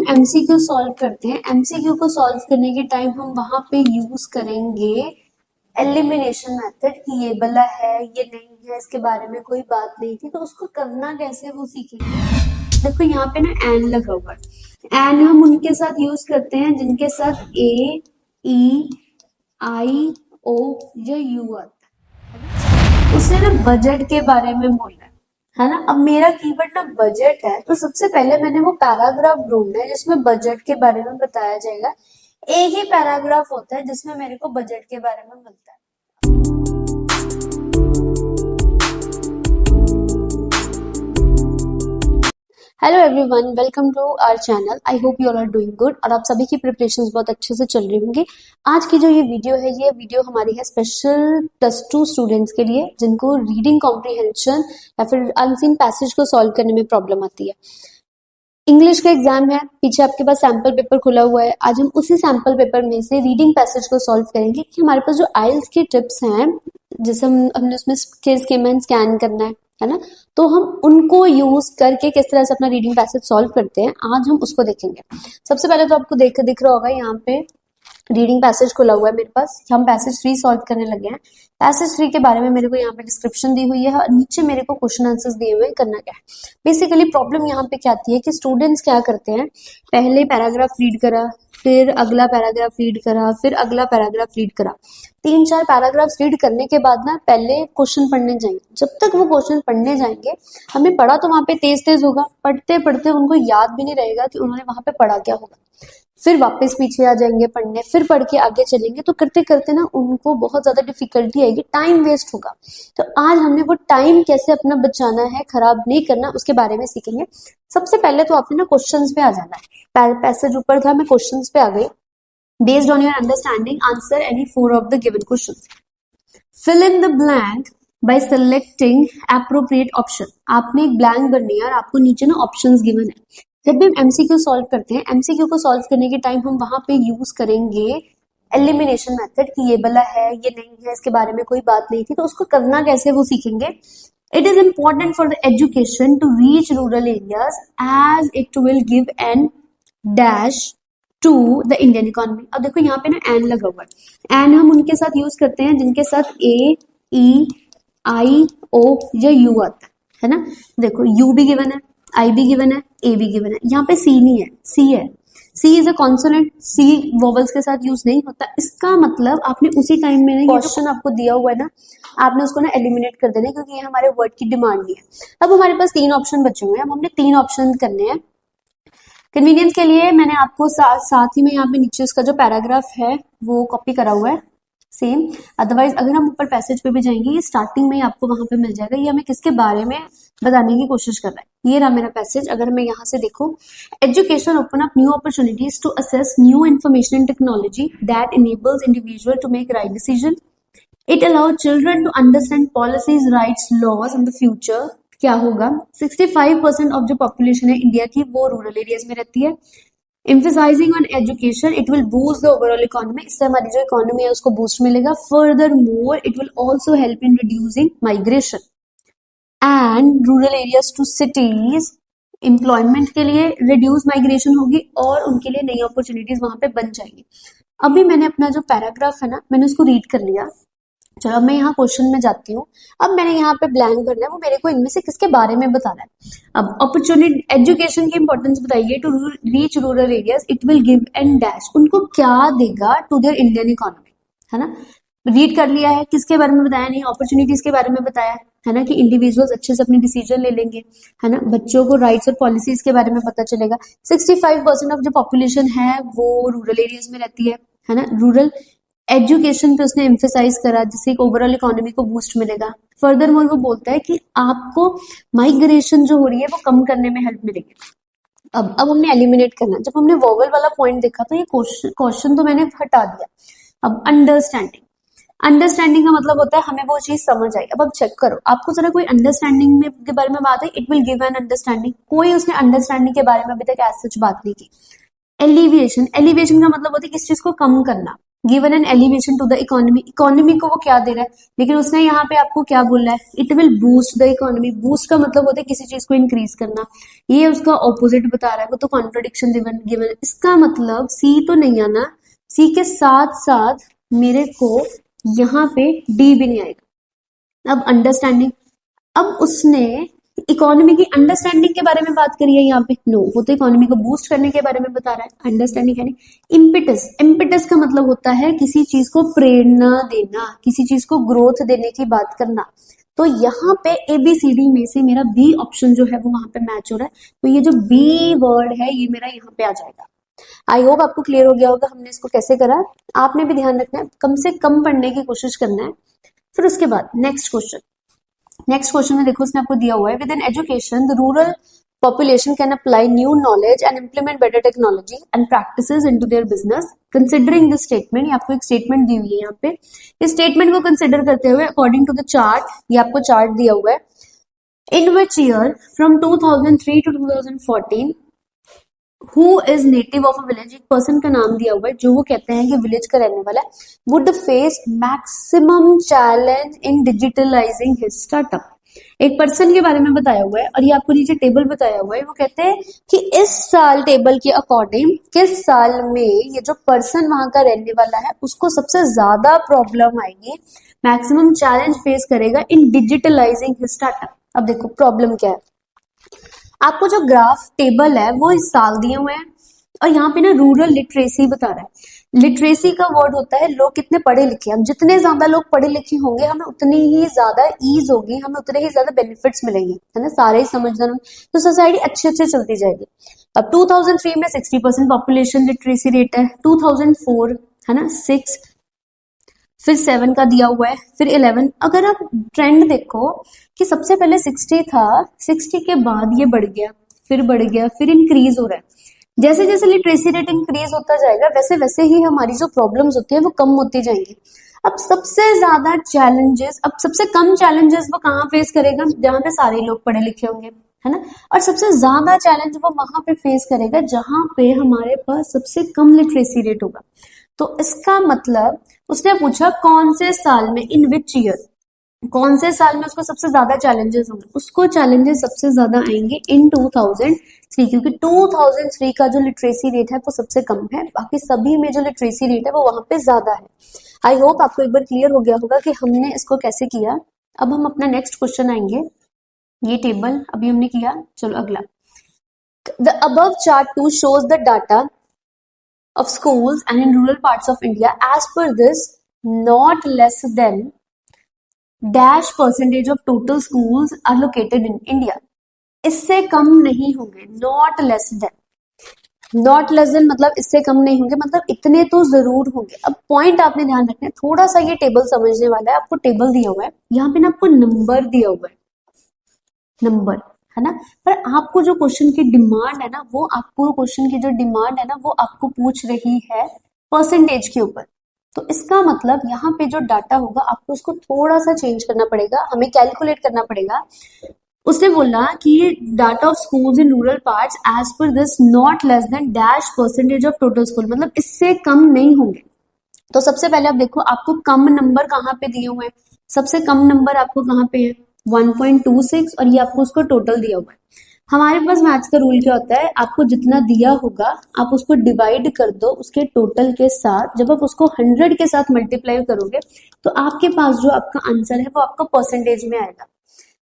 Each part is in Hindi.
एमसीक्यू सॉल्व करते हैं, एमसीक्यू को सॉल्व करने के टाइम हम वहां पे यूज करेंगे एलिमिनेशन मेथड कि ये वाला है ये नहीं है, इसके बारे में कोई बात नहीं थी, तो उसको करना कैसे वो सीखेंगे। देखो यहाँ पे ना एन लगा हुआ है, एन हम उनके साथ यूज करते हैं जिनके साथ ए ई आई ओ या यू आता है। उससे ना बजट के बारे में बोलना है ना। अब मेरा कीवर्ड ना बजट है, तो सबसे पहले मैंने वो पैराग्राफ ढूंढना है जिसमें बजट के बारे में बताया जाएगा। एक ही पैराग्राफ होता है जिसमें मेरे को बजट के बारे में मिलता है। Hello everyone, welcome to our channel. I hope you all are doing good और आप सभी की प्रिपरेशंस बहुत अच्छे से चल रही होंगी। आज की जो ये वीडियो हमारी है स्पेशल +2 स्टूडेंट्स के लिए जिनको रीडिंग कॉम्प्रिहेंशन या फिर अनसीन पैसेज को सॉल्व करने में प्रॉब्लम आती है। इंग्लिश का एग्जाम है, पीछे आपके पास सैंपल पेपर खुला हुआ है। आज हम उसी सैंपल पेपर में से रीडिंग पैसेज को सॉल्व करेंगे कि हमारे पास जो आइल्स की टिप्स हैं, जैसे हमने उसमें स्कीम स्कैन करना है ना, तो हम उनको यूज करके किस तरह से अपना रीडिंग पैसेज सॉल्व करते हैं, आज हम उसको देखेंगे। सबसे पहले तो आपको दिख रहा होगा यहाँ पे रीडिंग पैसेज खुला हुआ है मेरे पास। हम पैसेज 3 सॉल्व करने लगे हैं। पैसेज 3 के बारे में मेरे को यहाँ पे डिस्क्रिप्शन दी हुई है और नीचे मेरे को क्वेश्चन आंसर्स दिए हुए हैं। करना क्या है, बेसिकली प्रॉब्लम यहाँ पे क्या आती है कि स्टूडेंट्स क्या करते हैं, पहले पैराग्राफ रीड करा, फिर अगला पैराग्राफ रीड करा, फिर अगला पैराग्राफ रीड करा। 3-4 पैराग्राफ्स रीड करने के बाद ना पहले क्वेश्चन पढ़ने जाएंगे। जब तक वो क्वेश्चन पढ़ने जाएंगे, हमें पढ़ा तो वहां पे तेज होगा, पढ़ते पढ़ते उनको याद भी नहीं रहेगा कि उन्होंने वहां पे पढ़ा क्या होगा। फिर वापस पीछे आ जाएंगे पढ़ने, फिर पढ़ के आगे चलेंगे, तो करते करते ना उनको बहुत ज्यादा डिफिकल्टी आएगी, टाइम वेस्ट होगा। तो आज हमने वो टाइम कैसे अपना बचाना है, खराब नहीं करना, उसके बारे में सीखेंगे। सबसे पहले तो आपने ना क्वेश्चंस पे आ जाना है। पैसेज ऊपर था, मैं क्वेश्चंस पे आ गई। Based on your understanding answer any 4 of the given questions. Fill in the blank by selecting appropriate option. आपने एक ब्लैंक भरनी है और आपको नीचे ना ऑप्शंस गिवन है। जब भी हम एमसीक्यू सॉल्व करते हैं, एमसीक्यू को सॉल्व करने के टाइम हम वहां पे यूज करेंगे एलिमिनेशन मेथड कि ये वाला है ये नहीं है, इसके बारे में कोई बात नहीं थी, तो उसको करना कैसे वो सीखेंगे। It is important for the education to reach rural areas as it will give an dash to the Indian economy. अब देखो यहाँ पे ना एन लगा हुआ है, एन हम उनके साथ यूज करते हैं जिनके साथ ए ई आई ओ या यू आता है ना। देखो यू भी गिवन है, आई भी गिवन है, ए भी गिवन है। यहाँ पे सी नहीं है, सी है। C is a consonant, C vowels के साथ यूज नहीं होता। इसका मतलब आपने उसी टाइम में ना ये क्वेश्चन आपको दिया हुआ है ना, आपने उसको ना एलिमिनेट कर देना है, क्योंकि ये हमारे वर्ड की डिमांड नहीं है। अब हमारे पास 3 ऑप्शन बचे हुए हैं, अब हमने 3 ऑप्शन करने हैं। कन्वीनियंस के लिए मैंने आपको साथ ही में यहाँ पे नीचे उसका जो पैराग्राफ है वो कॉपी करा हुआ है सेम। अदरवाइज अगर हम ऊपर पैसेज पे भी जाएंगे, ये स्टार्टिंग में ही आपको वहां पे मिल जाएगा। ये हमें किसके बारे में बताने की कोशिश कर रहा है, ये रहा मेरा पैसेज। अगर मैं यहाँ से देखूं, education open up new opportunities to access new information and technology that enables individual to make right decision. It allows children to understand policies, rights, laws in the future. क्या होगा, 65% ऑफ जो पॉपुलेशन है इंडिया की वो रूरल एरियाज में रहती है। Emphasizing on education, it will boost the overall economy. इससे हमारी जो इकोनॉमी है उसको बूस्ट मिलेगा। Furthermore, it will also help in reducing migration and rural areas to cities. Employment के लिए reduce migration होगी और उनके लिए नई अपॉर्चुनिटीज वहां पे बन जाएंगी। अभी मैंने अपना जो पैराग्राफ है ना, मैंने उसको रीड कर लिया। चलो अब मैं यहाँ क्वेश्चन में जाती हूँ। अब मैंने यहाँ पे ब्लैंक भरना है, वो मेरे को इनमें से किसके बारे में बताना है। अब अपॉर्चुनिटी, एजुकेशन की इंपॉर्टेंस बताइए to reach rural areas, it will give and dash. उनको क्या देगा टू देयर इंडियन इकोनॉमी, है ना। रीड कर लिया है, किसके बारे में बताया नहीं, अपॉर्चुनिटीज के बारे में बताया है ना, कि इंडिविजुअल्स अच्छे से अपने डिसीजन ले लेंगे, है ना। बच्चों को राइट्स और पॉलिसीज के बारे में पता चलेगा। 65% ऑफ जो पॉपुलेशन है वो रूरल एरियाज में रहती है ना। रूरल एजुकेशन पे उसने एम्फेसाइज करा, जिससे एक ओवरऑल इकोनॉमी को बूस्ट मिलेगा। फर्दर मोर वो बोलता है कि आपको माइग्रेशन जो हो रही है वो कम करने में हेल्प मिलेगी। अब हमने एलिमिनेट करना। जब हमने वोवल वाला पॉइंट देखा तो ये क्वेश्चन तो मैंने हटा दिया। अब अंडरस्टैंडिंग का मतलब होता है हमें वो चीज समझ आई। अब चेक करो, आपको जरा कोई अंडरस्टैंडिंग में के बारे में बात है, it will give an understanding. कोई उसने अंडरस्टैंडिंग के बारे में अभी तक ऐसा कुछ बात नहीं की। एलिविएशन का मतलब होता है किस चीज को कम करना, given an elevation to the economy, economy को वो क्या दे रहा है, लेकिन उसने यहाँ पे आपको क्या बोला है, it will boost the economy. Boost का मतलब होता है किसी चीज को इंक्रीज करना, ये उसका ऑपोजिट बता रहा है, वो तो कॉन्ट्रोडिक्शन गिवन। इसका मतलब सी तो नहीं आना, सी के साथ साथ मेरे को यहाँ पे डी भी नहीं आएगा। अब अंडरस्टैंडिंग, अब उसने इकोनॉमी की अंडरस्टैंडिंग के बारे में बात करी है यहाँ पे, नो वो तो इकोनॉमी को बूस्ट करने के बारे में बता रहा है। अंडरस्टैंडिंग है नहीं। इम्पिटस, इम्पिटस का मतलब होता है किसी चीज को प्रेरणा देना, किसी चीज को ग्रोथ देने की बात करना। तो यहाँ पे ABCD में से मेरा बी ऑप्शन जो है वो वहां पे मैच हो रहा है, तो ये जो बी वर्ड है ये मेरा यहाँ पे आ जाएगा। आई होप आपको क्लियर हो गया होगा हमने इसको कैसे करा। आपने भी ध्यान रखना है, कम से कम पढ़ने की कोशिश करना है। फिर उसके बाद नेक्स्ट क्वेश्चन में देखो उसने आपको दिया हुआ है, with an education the rural population can apply new knowledge and implement better technology and practices into their business. Considering this statement, ये आपको एक स्टेटमेंट दी हुई है यहाँ पे, इस स्टेटमेंट को कंसिडर करते हुए अकॉर्डिंग टू द चार्ट, ये आपको चार्ट दिया हुआ है, in which year from 2003 to 2014 who is native of a village, एक पर्सन का नाम दिया हुआ है जो वो कहते हैं कि विलेज का रहने वाला है, would face maximum challenge in digitalising his startup. एक पर्सन के बारे में बताया हुआ है और ये आपको नीचे टेबल बताया हुआ है। वो कहते हैं कि इस साल टेबल के अकॉर्डिंग किस साल में ये जो पर्सन वहां का रहने वाला है उसको सबसे ज्यादा प्रॉब्लम आएगी, मैक्सिमम चैलेंज फेस करेगा इन डिजिटलाइजिंग हिज स्टार्टअप। अब देखो प्रॉब्लम क्या है, आपको जो ग्राफ टेबल है वो इस साल दिए हुए हैं और यहाँ पे ना रूरल लिटरेसी बता रहा है। लिटरेसी का वर्ड होता है लोग कितने पढ़े लिखे हैं। हम जितने ज्यादा लोग पढ़े लिखे होंगे हमें उतनी ही ज्यादा ईज होगी, हमें उतने ही ज्यादा बेनिफिट्स मिलेंगे, है ना, सारे ही समझदार होंगे तो सोसाइटी अच्छे अच्छे चलती जाएगी। अब 2003 में 60% पॉपुलेशन लिटरेसी रेट है, 2004 है ना 6, फिर 7 का दिया हुआ है, फिर 11। अगर आप ट्रेंड देखो कि सबसे पहले 60 था, 60 के बाद ये बढ़ गया, फिर इंक्रीज हो रहा है। जैसे जैसे लिटरेसी रेट इंक्रीज होता जाएगा वैसे वैसे ही हमारी जो प्रॉब्लम्स होती है वो कम होती जाएंगी। अब सबसे ज्यादा चैलेंजेस, अब सबसे कम चैलेंजेस वो कहाँ फेस करेगा, जहां पे सारे लोग पढ़े लिखे होंगे, है ना, और सबसे ज्यादा चैलेंज वो वहां पे फेस करेगा जहां पे हमारे पास सबसे कम लिटरेसी रेट होगा। तो इसका मतलब उसने पूछा कौन से साल में, इन विच ईयर, कौन से साल में उसको सबसे ज्यादा चैलेंजेस होंगे, उसको चैलेंजेस सबसे ज्यादा आएंगे इन 2003, क्योंकि 2003 का जो लिटरेसी रेट है वो सबसे कम है, बाकी सभी में जो लिटरेसी रेट है वो वहां पे ज्यादा है। आई होप आपको एक बार क्लियर हो गया होगा कि हमने इसको कैसे किया। अब हम अपना नेक्स्ट क्वेश्चन आएंगे, ये टेबल अभी हमने किया, चलो अगला। The above chart 2 shows the data of schools and in rural parts of India. As per this, not less than dash percentage of total schools are located in India. इससे कम नहीं होंगे, not less then, not less then मतलब इससे कम नहीं होंगे, मतलब इतने तो जरूर होंगे। अब पॉइंट आपने ध्यान रखना है, थोड़ा सा ये टेबल समझने वाला है। आपको टेबल दिया हुआ है, यहाँ पे ना आपको नंबर दिया हुआ है, नंबर, है ना, पर आपको जो क्वेश्चन की डिमांड है ना, वो आपको क्वेश्चन की जो डिमांड है ना वो आपको पूछ रही है परसेंटेज के ऊपर। तो इसका मतलब यहाँ पे जो डाटा होगा आपको उसको थोड़ा सा चेंज करना पड़ेगा, हमें कैलकुलेट करना पड़ेगा। उसने बोला कि data of schools in rural parts as per this not less than dash percentage of total school, मतलब इससे कम नहीं होंगे। तो सबसे पहले आप देखो आपको कम नंबर कहाँ पे दिए हुए हैं, सबसे कम नंबर आपको कहाँ पे है 1.26, और ये आपको उसको टोटल दिया हुआ है। हमारे पास मैथ्स का रूल क्या होता है, आपको जितना दिया होगा आप उसको डिवाइड कर दो उसके टोटल के साथ, जब आप उसको 100 के साथ मल्टीप्लाई करोगे तो आपके पास जो आपका आंसर है वो आपका परसेंटेज में आएगा।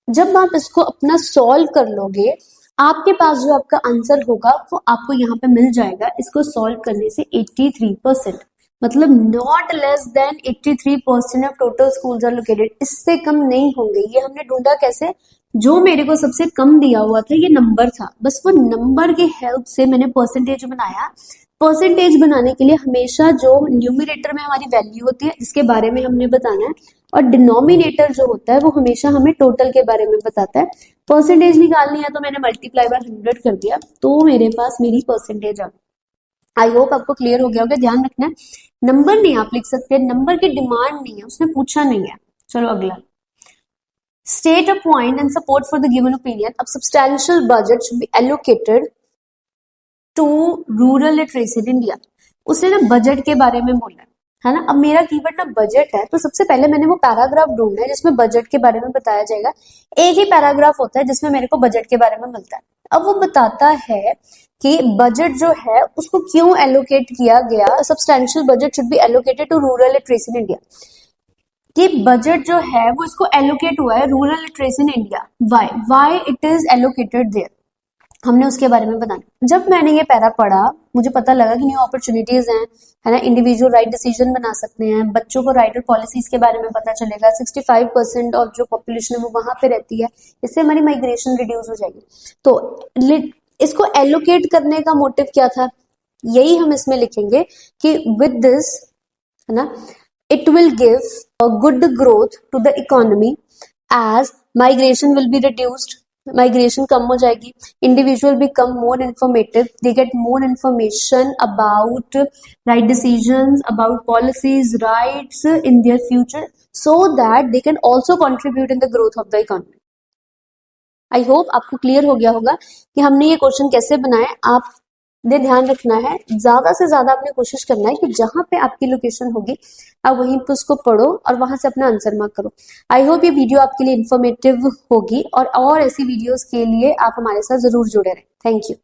जब आप इसको अपना सॉल्व कर लोगे आपके पास जो आपका आंसर होगा वो आपको यहाँ पे मिल जाएगा, इसको सॉल्व करने से 83%, मतलब not less than 83% of total schools are located, इससे कम नहीं होंगे। ये हमने ढूंढा कैसे, जो मेरे को सबसे कम दिया हुआ था ये नंबर था, बस वो नंबर की हेल्प से मैंने परसेंटेज बनाया। परसेंटेज बनाने के लिए हमेशा जो न्यूमरेटर में हमारी वैल्यू होती है इसके बारे में हमने बताना है, और डिनोमिनेटर जो होता है वो हमेशा हमें टोटल के बारे में बताता है। परसेंटेज निकालनी है तो मैंने मल्टीप्लाई बाय 100 कर दिया, तो मेरे पास मेरी परसेंटेज आ गई। आई होप आपको क्लियर हो गया होगा। ध्यान रखना है नंबर नहीं आप लिख सकते, नंबर की डिमांड नहीं है, उसने पूछा नहीं है। चलो अगला, state a point and support for the given opinion. अब substantial budget should be allocated to rural literacy in India. उसने ना बजट के बारे में बोला, है ना। अब मेरा कीवर्ड ना बजट है, तो सबसे पहले मैंने वो पैराग्राफ ढूंढना है जिसमें बजट के बारे में बताया जाएगा। एक ही पैराग्राफ होता है जिसमें मेरे को बजट के बारे में मिलता है। अब वो बताता है कि बजट जो है उसको क्यों एलोकेट किया गया, substantial budget should be allocated to rural literacy in India. कि बजट जो है वो इसको एलोकेट हुआ है rural literacy in India. Why it is allocated there, हमने उसके बारे में बताना। जब मैंने ये पैरा पढ़ा, मुझे पता लगा कि न्यू अपॉर्चुनिटीज हैं, है ना। इंडिविजुअल राइट डिसीजन बना सकते हैं, बच्चों को राइट और पॉलिसीज के बारे में पता चलेगा। 65% ऑफ जो पॉपुलेशन है वो वहां पे रहती है, इससे हमारी माइग्रेशन रिड्यूस हो जाएगी। तो इसको एलोकेट करने का मोटिव क्या था, यही हम इसमें लिखेंगे कि विद दिस, है ना, it will give a good growth to the economy as migration will be reduced, migration कम हो जाएगी, individual become more informative, they get more information about right decisions, about policies, rights in their future, so that they can also contribute in the growth of the economy. I hope आपको क्लियर हो गया होगा कि हमने ये क्वेश्चन कैसे बनाए। आप ने ध्यान रखना है, ज्यादा से ज्यादा आपने कोशिश करना है कि जहां पे आपकी लोकेशन होगी आप वहीं पे उसको पढ़ो और वहां से अपना आंसर मार्क करो। आई होप ये वीडियो आपके लिए इंफॉर्मेटिव होगी, और ऐसी वीडियोस के लिए आप हमारे साथ जरूर जुड़े रहें। Thank you.